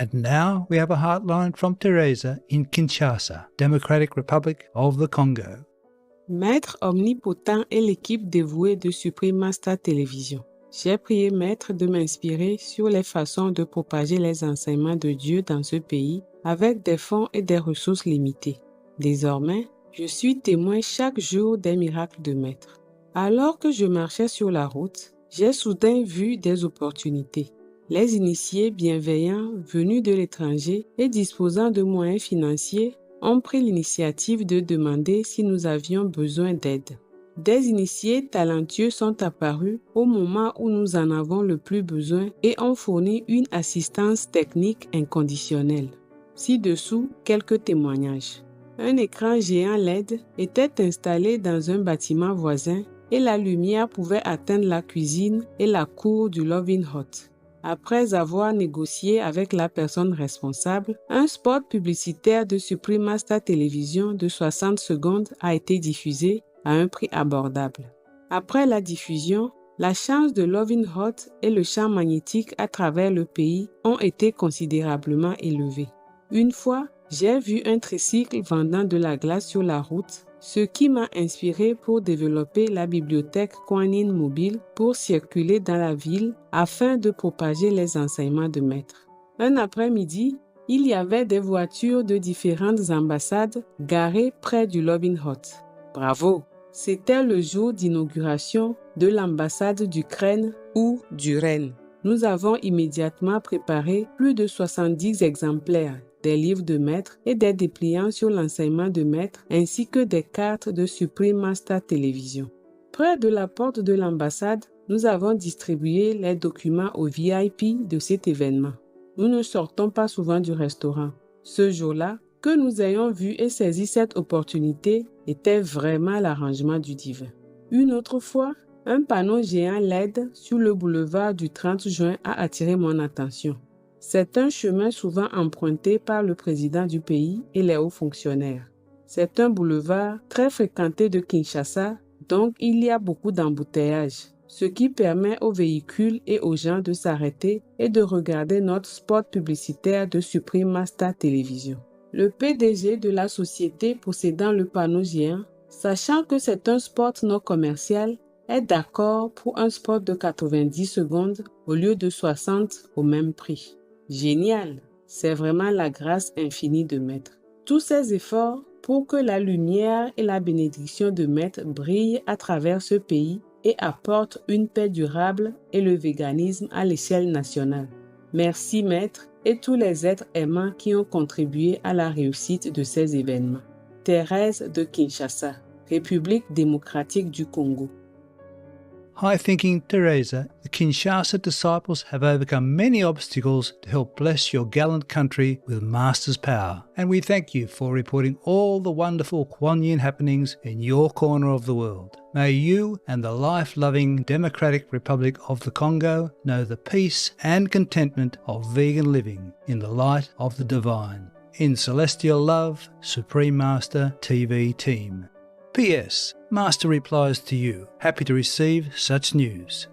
And now we have a heartline from Teresa in Kinshasa, Democratic Republic of the Congo. Maître omnipotent et l'équipe dévouée de Supreme Master Télévision. J'ai prié Maître de m'inspirer sur les façons de propager les enseignements de Dieu dans ce pays avec des fonds et des ressources limitées. Désormais, je suis témoin chaque jour des miracles de Maître. Alors que je marchais sur la route, j'ai soudain vu des opportunités. Les initiés bienveillants venus de l'étranger et disposant de moyens financiers ont pris l'initiative de demander si nous avions besoin d'aide. Des initiés talentueux sont apparus au moment où nous en avons le plus besoin et ont fourni une assistance technique inconditionnelle. Ci-dessous, quelques témoignages. Un écran géant LED était installé dans un bâtiment voisin et la lumière pouvait atteindre la cuisine et la cour du Loving Hut. Après avoir négocié avec la personne responsable, un spot publicitaire de Supreme Master Télévision de 60 secondes a été diffusé à un prix abordable. Après la diffusion, la charge de Loving Hut et le champ magnétique à travers le pays ont été considérablement élevés. Une fois, j'ai vu un tricycle vendant de la glace sur la route, ce qui m'a inspiré pour développer la bibliothèque Kuan-Yin mobile pour circuler dans la ville afin de propager les enseignements de Maître. Un après-midi, il y avait des voitures de différentes ambassades garées près du Loving Hut. Bravo! C'était le jour d'inauguration de l'ambassade d'Ukraine ou d'Ukraine. Nous avons immédiatement préparé plus de 70 exemplaires des livres de Maître et des dépliants sur l'enseignement de Maître ainsi que des cartes de Supreme Master Télévision. Près de la porte de l'ambassade, nous avons distribué les documents aux VIP de cet événement. Nous ne sortons pas souvent du restaurant. Ce jour-là, que nous ayons vu et saisi cette opportunité était vraiment l'arrangement du divin. Une autre fois, un panneau géant LED sur le boulevard du 30 juin a attiré mon attention. C'est un chemin souvent emprunté par le président du pays et les hauts fonctionnaires. C'est un boulevard très fréquenté de Kinshasa, donc il y a beaucoup d'embouteillages, ce qui permet aux véhicules et aux gens de s'arrêter et de regarder notre spot publicitaire de Supreme Master Télévision. Le PDG de la société possédant le panneau géant, sachant que c'est un spot non commercial, est d'accord pour un spot de 90 secondes au lieu de 60 au même prix. Génial! C'est vraiment la grâce infinie de Maître. Tous ces efforts pour que la lumière et la bénédiction de Maître brillent à travers ce pays et apportent une paix durable et le véganisme à l'échelle nationale. Merci Maître et tous les êtres aimants qui ont contribué à la réussite de ces événements. Thérèse de Kinshasa, République démocratique du Congo. High thinking Teresa, the Kinshasa disciples have overcome many obstacles to help bless your gallant country with Master's power. And we thank you for reporting all the wonderful Kuan Yin happenings in your corner of the world. May you and the life-loving Democratic Republic of the Congo know the peace and contentment of vegan living in the light of the divine. In celestial love, Supreme Master TV team. P.S. Master replies to you, happy to receive such news.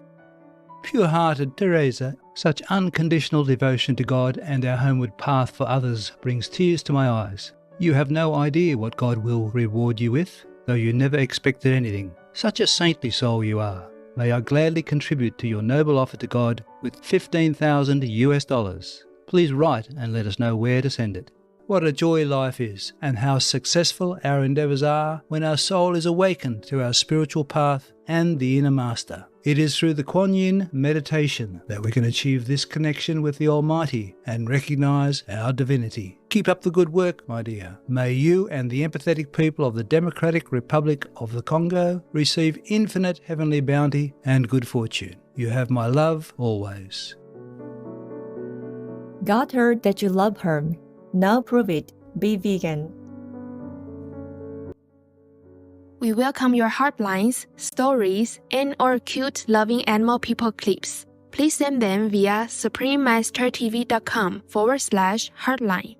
Pure-hearted Teresa, such unconditional devotion to God and our homeward path for others brings tears to my eyes. You have no idea what God will reward you with, though you never expected anything. Such a saintly soul you are. May I gladly contribute to your noble offer to God with $15,000. Please write and let us know where to send it. What a joy life is, and how successful our endeavours are when our soul is awakened to our spiritual path and the inner master. It is through the Kuan Yin meditation that we can achieve this connection with the Almighty and recognise our divinity. Keep up the good work, my dear. May you and the empathetic people of the Democratic Republic of the Congo receive infinite heavenly bounty and good fortune. You have my love always. God heard that you love Him. Now prove it. Be vegan. We welcome your heartlines, stories, and/or cute loving animal people clips. Please send them via suprememastertv.com/heartline.